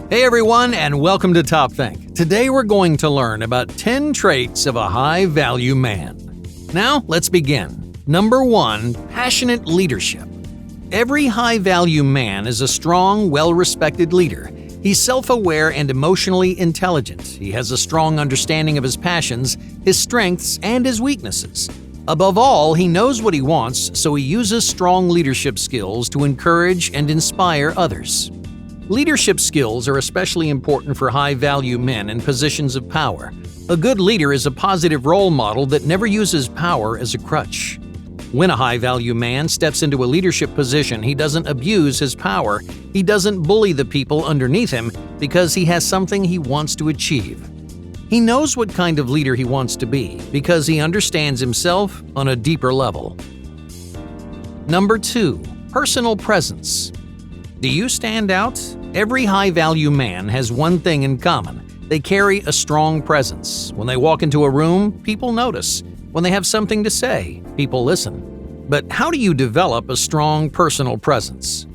Hey everyone, and welcome to Top Think. Today we're going to learn about 10 traits of a high-value man. Now, let's begin. Number 1, passionate leadership. Every high-value man is a strong, well-respected leader. He's self-aware and emotionally intelligent. He has a strong understanding of his passions, his strengths, and his weaknesses. Above all, he knows what he wants, so he uses strong leadership skills to encourage and inspire others. Leadership skills are especially important for high-value men in positions of power. A good leader is a positive role model that never uses power as a crutch. When a high-value man steps into a leadership position, he doesn't abuse his power. He doesn't bully the people underneath him because he has something he wants to achieve. He knows what kind of leader he wants to be because he understands himself on a deeper level. Number 2, personal presence. Do you stand out? Every high-value man has one thing in common. They carry a strong presence. When they walk into a room, people notice. When they have something to say, people listen. But how do you develop a strong personal presence?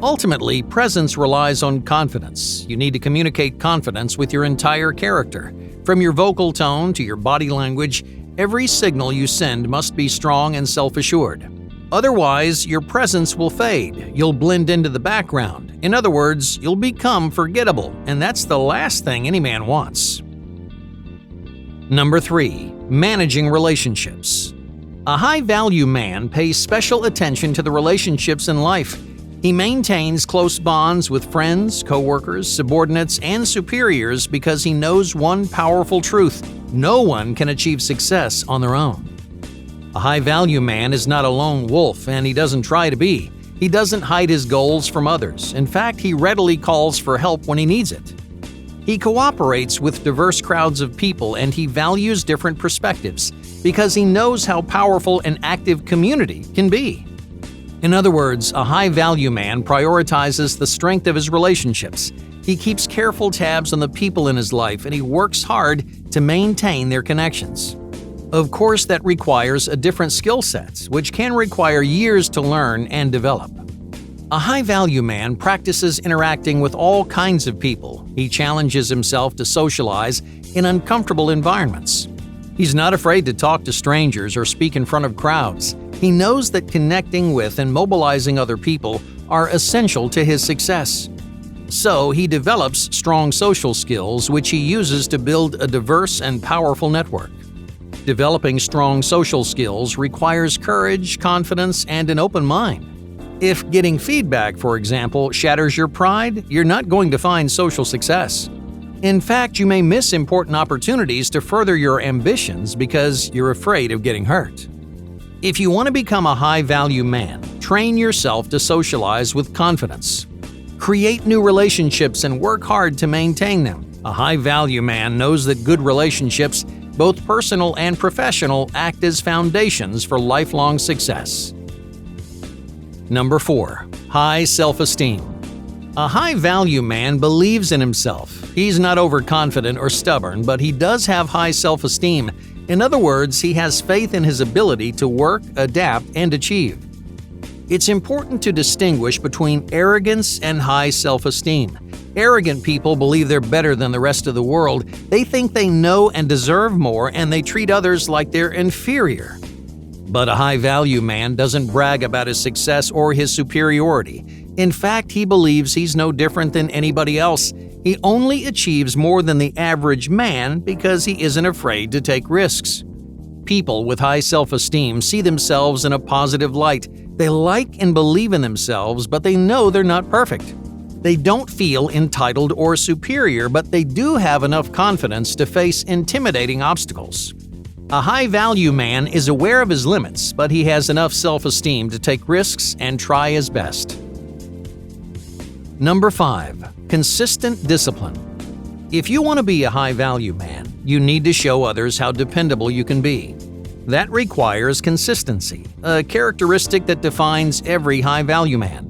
Ultimately, presence relies on confidence. You need to communicate confidence with your entire character. From your vocal tone to your body language, every signal you send must be strong and self-assured. Otherwise, your presence will fade. You'll blend into the background. In other words, you'll become forgettable, and that's the last thing any man wants. Number 3, managing relationships. A high-value man pays special attention to the relationships in life. He maintains close bonds with friends, coworkers, subordinates, and superiors because he knows one powerful truth: no one can achieve success on their own. A high-value man is not a lone wolf, and he doesn't try to be. He doesn't hide his goals from others. In fact, he readily calls for help when he needs it. He cooperates with diverse crowds of people, and he values different perspectives because he knows how powerful an active community can be. In other words, a high-value man prioritizes the strength of his relationships. He keeps careful tabs on the people in his life, and he works hard to maintain their connections. Of course, that requires a different skill set, which can require years to learn and develop. A high-value man practices interacting with all kinds of people. He challenges himself to socialize in uncomfortable environments. He's not afraid to talk to strangers or speak in front of crowds. He knows that connecting with and mobilizing other people are essential to his success. So he develops strong social skills, which he uses to build a diverse and powerful network. Developing strong social skills requires courage, confidence, and an open mind. If getting feedback, for example, shatters your pride, you're not going to find social success. In fact, you may miss important opportunities to further your ambitions because you're afraid of getting hurt. If you want to become a high-value man, train yourself to socialize with confidence. Create new relationships and work hard to maintain them. A high-value man knows that good relationships, both personal and professional, act as foundations for lifelong success. Number 4, high self-esteem. A high-value man believes in himself. He's not overconfident or stubborn, but he does have high self-esteem. In other words, he has faith in his ability to work, adapt, and achieve. It's important to distinguish between arrogance and high self-esteem. Arrogant people believe they're better than the rest of the world. They think they know and deserve more, and they treat others like they're inferior. But a high-value man doesn't brag about his success or his superiority. In fact, he believes he's no different than anybody else. He only achieves more than the average man because he isn't afraid to take risks. People with high self-esteem see themselves in a positive light. They like and believe in themselves, but they know they're not perfect. They don't feel entitled or superior, but they do have enough confidence to face intimidating obstacles. A high-value man is aware of his limits, but he has enough self-esteem to take risks and try his best. Number 5, consistent discipline. If you want to be a high-value man, you need to show others how dependable you can be. That requires consistency, a characteristic that defines every high-value man.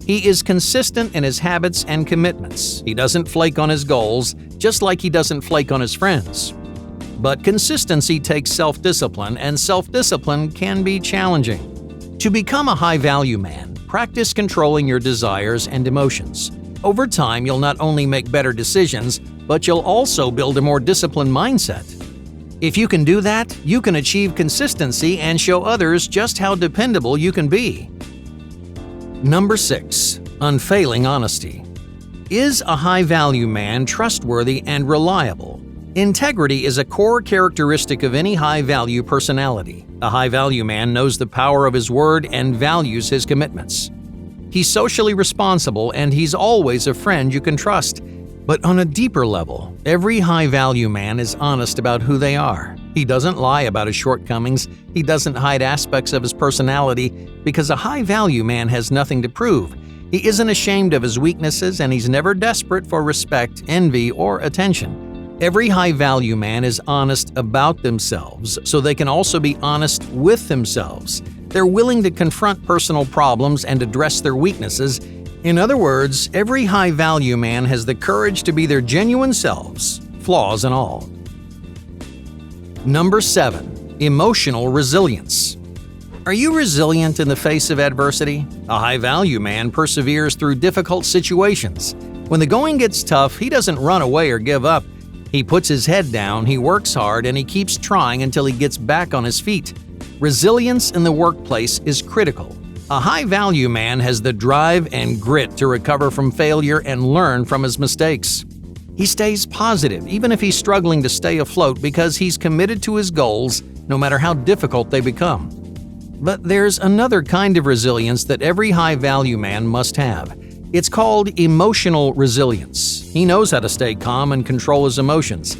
He is consistent in his habits and commitments. He doesn't flake on his goals, just like he doesn't flake on his friends. But consistency takes self-discipline, and self-discipline can be challenging. To become a high-value man, practice controlling your desires and emotions. Over time, you'll not only make better decisions, but you'll also build a more disciplined mindset. If you can do that, you can achieve consistency and show others just how dependable you can be. Number 6. Unfailing honesty. Is a high-value man trustworthy and reliable? Integrity is a core characteristic of any high-value personality. A high-value man knows the power of his word and values his commitments. He's socially responsible and he's always a friend you can trust. But on a deeper level, every high-value man is honest about who they are. He doesn't lie about his shortcomings. He doesn't hide aspects of his personality because a high-value man has nothing to prove. He isn't ashamed of his weaknesses and he's never desperate for respect, envy, or attention. Every high-value man is honest about themselves, so they can also be honest with themselves. They're willing to confront personal problems and address their weaknesses. In other words, every high-value man has the courage to be their genuine selves, flaws and all. Number 7. Emotional resilience. Are you resilient in the face of adversity? A high-value man perseveres through difficult situations. When the going gets tough, he doesn't run away or give up. He puts his head down, he works hard, and he keeps trying until he gets back on his feet. Resilience in the workplace is critical. A high-value man has the drive and grit to recover from failure and learn from his mistakes. He stays positive even if he's struggling to stay afloat because he's committed to his goals no matter how difficult they become. But there's another kind of resilience that every high-value man must have. It's called emotional resilience. He knows how to stay calm and control his emotions.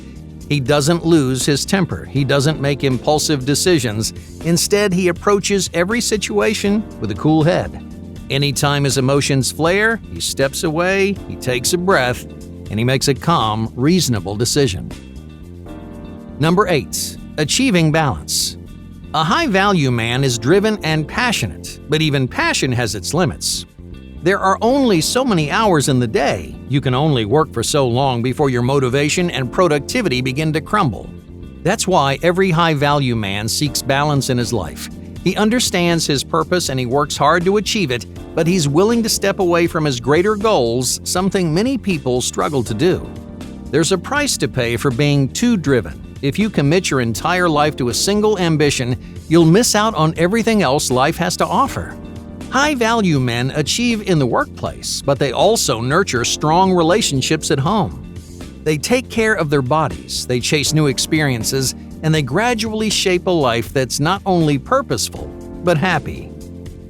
He doesn't lose his temper. He doesn't make impulsive decisions. Instead, he approaches every situation with a cool head. Anytime his emotions flare, he steps away, he takes a breath, and he makes a calm, reasonable decision. Number 8. Achieving balance. A high-value man is driven and passionate, but even passion has its limits. There are only so many hours in the day. You can only work for so long before your motivation and productivity begin to crumble. That's why every high-value man seeks balance in his life. He understands his purpose and he works hard to achieve it, but he's willing to step away from his greater goals, something many people struggle to do. There's a price to pay for being too driven. If you commit your entire life to a single ambition, you'll miss out on everything else life has to offer. High-value men achieve in the workplace, but they also nurture strong relationships at home. They take care of their bodies, they chase new experiences, and they gradually shape a life that's not only purposeful, but happy.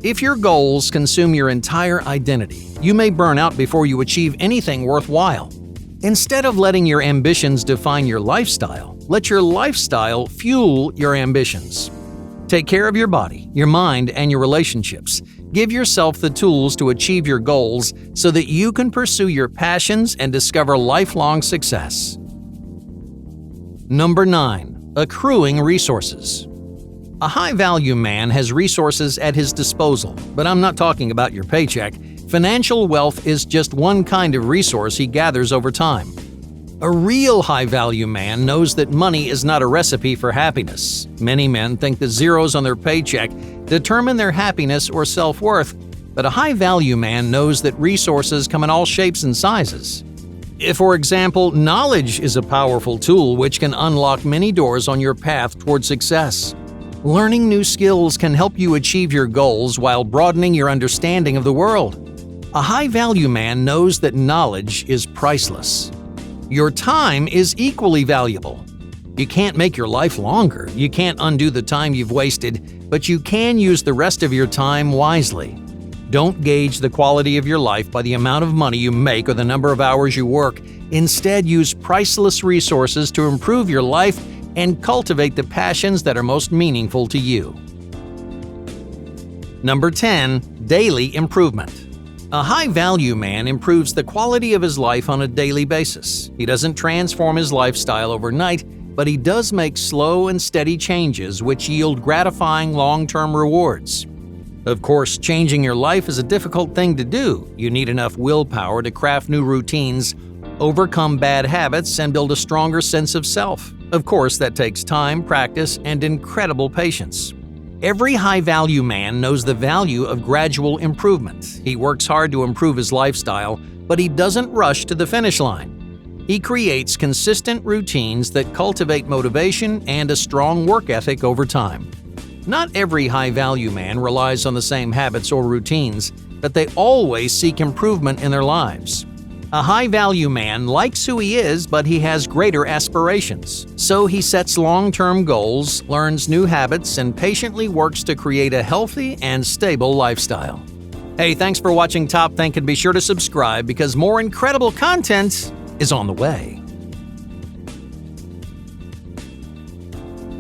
If your goals consume your entire identity, you may burn out before you achieve anything worthwhile. Instead of letting your ambitions define your lifestyle, let your lifestyle fuel your ambitions. Take care of your body, your mind, and your relationships. Give yourself the tools to achieve your goals so that you can pursue your passions and discover lifelong success. Number 9. Accruing resources. A high-value man has resources at his disposal, but I'm not talking about your paycheck. Financial wealth is just one kind of resource he gathers over time. A real high-value man knows that money is not a recipe for happiness. Many men think the zeros on their paycheck determine their happiness or self-worth, but a high-value man knows that resources come in all shapes and sizes. If, for example, knowledge is a powerful tool which can unlock many doors on your path toward success. Learning new skills can help you achieve your goals while broadening your understanding of the world. A high-value man knows that knowledge is priceless. Your time is equally valuable. You can't make your life longer. You can't undo the time you've wasted, but you can use the rest of your time wisely. Don't gauge the quality of your life by the amount of money you make or the number of hours you work. Instead, use priceless resources to improve your life and cultivate the passions that are most meaningful to you. Number 10. Daily improvement. A high-value man improves the quality of his life on a daily basis. He doesn't transform his lifestyle overnight, but he does make slow and steady changes which yield gratifying long-term rewards. Of course, changing your life is a difficult thing to do. You need enough willpower to craft new routines, overcome bad habits, and build a stronger sense of self. Of course, that takes time, practice, and incredible patience. Every high-value man knows the value of gradual improvement. He works hard to improve his lifestyle, but he doesn't rush to the finish line. He creates consistent routines that cultivate motivation and a strong work ethic over time. Not every high-value man relies on the same habits or routines, but they always seek improvement in their lives. A high-value man likes who he is, but he has greater aspirations. So he sets long-term goals, learns new habits, and patiently works to create a healthy and stable lifestyle. Hey, thanks for watching Top Think, and be sure to subscribe because more incredible content is on the way.